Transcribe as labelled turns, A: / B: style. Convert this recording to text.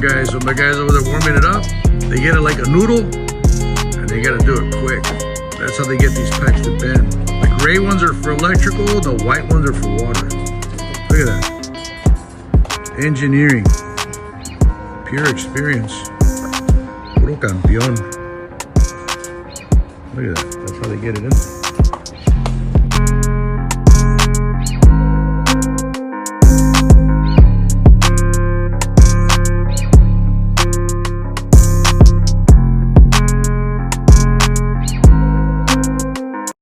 A: Guys, so my guys over there warming it up, they get it like a noodle and they gotta do it quick. That's how they get these pipes to bend. The gray ones are for electrical, the white ones are for water. Look at that. Engineering, pure experience. Puro campeón. Look at that, that's how they get it in.